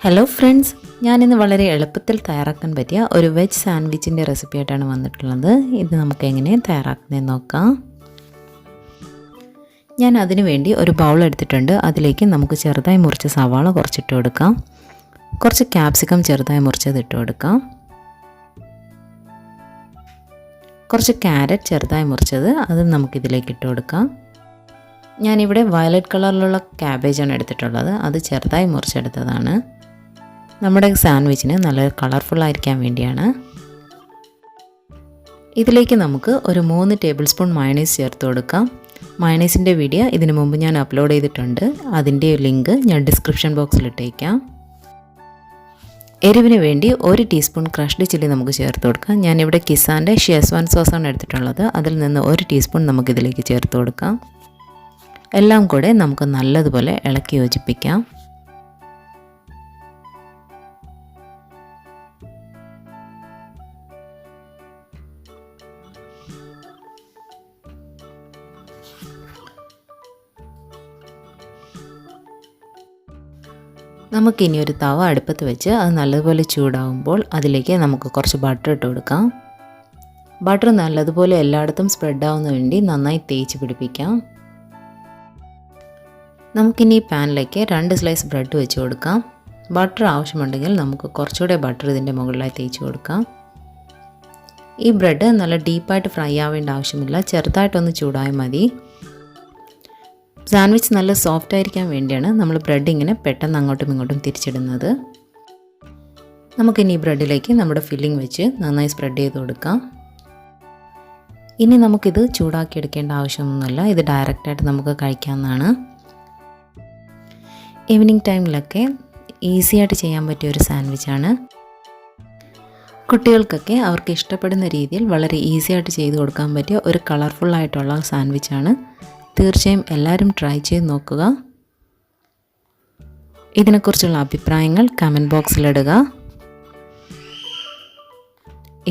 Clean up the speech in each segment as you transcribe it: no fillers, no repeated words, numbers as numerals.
Hello friends, ഞാനിന്ന് വളരെ എളുപ്പത്തിൽ തയ്യാറാക്കാൻ പറ്റിയ ഒരു വെജ് സാൻഡ്വിച്ചിൻ്റെ റെസിപ്പി ആയിട്ടാണ് വന്നിട്ടുള്ളത്. ഇത് നമുക്ക് എങ്ങനെ തയ്യാറാക്കുന്നതെന്ന് നോക്കാം. ഞാൻ അതിനു വേണ്ടി ഒരു ബൗൾ എടുത്തിട്ടുണ്ട്. അതിലേക്ക് നമുക്ക് ചെറുതായി മുറിച്ച സവാള കുറച്ചിട്ട് കൊടുക്കാം. കുറച്ച് ക്യാപ്സിക്കം ചെറുതായി മുറിച്ചത് ഇട്ട് കൊടുക്കാം. കുറച്ച് ക്യാരറ്റ് ചെറുതായി മുറിച്ചത് അതും നമുക്കിതിലേക്ക് ഇട്ട് കൊടുക്കാം. ഞാനിവിടെ വയലറ്റ് കളറിലുള്ള ക്യാബേജാണ് എടുത്തിട്ടുള്ളത്. അത് ചെറുതായി മുറിച്ചെടുത്തതാണ്. നമ്മുടെ സാൻഡ്വിച്ചിന് നല്ല കളർഫുള്ളായിരിക്കാൻ വേണ്ടിയാണ്. ഇതിലേക്ക് നമുക്ക് ഒരു 3 ടേബിൾ സ്പൂൺ മയണൈസ് ചേർത്ത് കൊടുക്കാം. മയണൈസിൻ്റെ വീഡിയോ ഇതിനു മുമ്പ് ഞാൻ അപ്ലോഡ് ചെയ്തിട്ടുണ്ട്. അതിൻ്റെ ലിങ്ക് ഞാൻ ഡിസ്ക്രിപ്ഷൻ ബോക്സിൽ ഇട്ടേക്കാം. എരിവിന് വേണ്ടി 1 ടീസ്പൂൺ ക്രഷ്ഡ് ചില്ലി നമുക്ക് ചേർത്ത് കൊടുക്കാം. ഞാനിവിടെ കിസാൻ്റെ ഷെസ്വാൻ സോസാണ് എടുത്തിട്ടുള്ളത്. അതിൽ നിന്ന് 1 ടീസ്പൂൺ നമുക്കിതിലേക്ക് ചേർത്ത് കൊടുക്കാം. എല്ലാം കൂടെ നമുക്ക് നല്ലതുപോലെ ഇളക്കി യോജിപ്പിക്കാം. നമുക്കിനി ഒരു തവ അടുപ്പത്ത് വെച്ച് അത് നല്ലതുപോലെ ചൂടാകുമ്പോൾ അതിലേക്ക് നമുക്ക് കുറച്ച് ബട്ടർ ഇട്ട് കൊടുക്കാം. ബട്ടർ നല്ലതുപോലെ എല്ലായിടത്തും സ്പ്രെഡ് ആവുന്നതിന് വേണ്ടി നന്നായി തേച്ച് പിടിപ്പിക്കാം. നമുക്കിനി പാനിലേക്ക് 2 സ്ലൈസ് ബ്രെഡ് വെച്ച് കൊടുക്കാം. ബട്ടർ ആവശ്യമുണ്ടെങ്കിൽ നമുക്ക് കുറച്ചുകൂടെ ബട്ടർ ഇതിൻ്റെ മുകളിലായി തേച്ച് കൊടുക്കാം. ഈ ബ്രെഡ് നല്ല ഡീപ്പായിട്ട് ഫ്രൈ ആവേണ്ട ആവശ്യമില്ല, ചെറുതായിട്ടൊന്ന് ചൂടായാൽ മതി. സാൻഡ്വിച്ച് നല്ല സോഫ്റ്റ് ആയിരിക്കാൻ വേണ്ടിയാണ് നമ്മൾ ബ്രെഡ് ഇങ്ങനെ പെട്ടെന്ന് അങ്ങോട്ടും ഇങ്ങോട്ടും തിരിച്ചിടുന്നത്. നമുക്കിനി ഈ ബ്രെഡിലേക്ക് നമ്മുടെ ഫില്ലിംഗ് വെച്ച് നന്നായി സ്പ്രെഡ് ചെയ്ത് കൊടുക്കാം. ഇനി നമുക്കിത് ചൂടാക്കി എടുക്കേണ്ട ആവശ്യമൊന്നുമില്ല, ഇത് ഡയറക്റ്റായിട്ട് നമുക്ക് കഴിക്കാവുന്നതാണ്. ഈവനിങ് ടൈമിലൊക്കെ ഈസിയായിട്ട് ചെയ്യാൻ പറ്റിയ ഒരു സാൻഡ്വിച്ചാണ്. കുട്ടികൾക്കൊക്കെ അവർക്ക് ഇഷ്ടപ്പെടുന്ന രീതിയിൽ വളരെ ഈസിയായിട്ട് ചെയ്ത് കൊടുക്കാൻ പറ്റിയ ഒരു കളർഫുള്ളായിട്ടുള്ള സാൻഡ്വിച്ചാണ്. തീർച്ചയായും എല്ലാവരും ട്രൈ ചെയ്ത് നോക്കുക. ഇതിനെക്കുറിച്ചുള്ള അഭിപ്രായങ്ങൾ കമൻറ്റ് ബോക്സിലിടുക.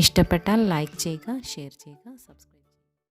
ഇഷ്ടപ്പെട്ടാൽ ലൈക്ക് ചെയ്യുക, ഷെയർ ചെയ്യുക, സബ്സ്ക്രൈബ് ചെയ്യുക.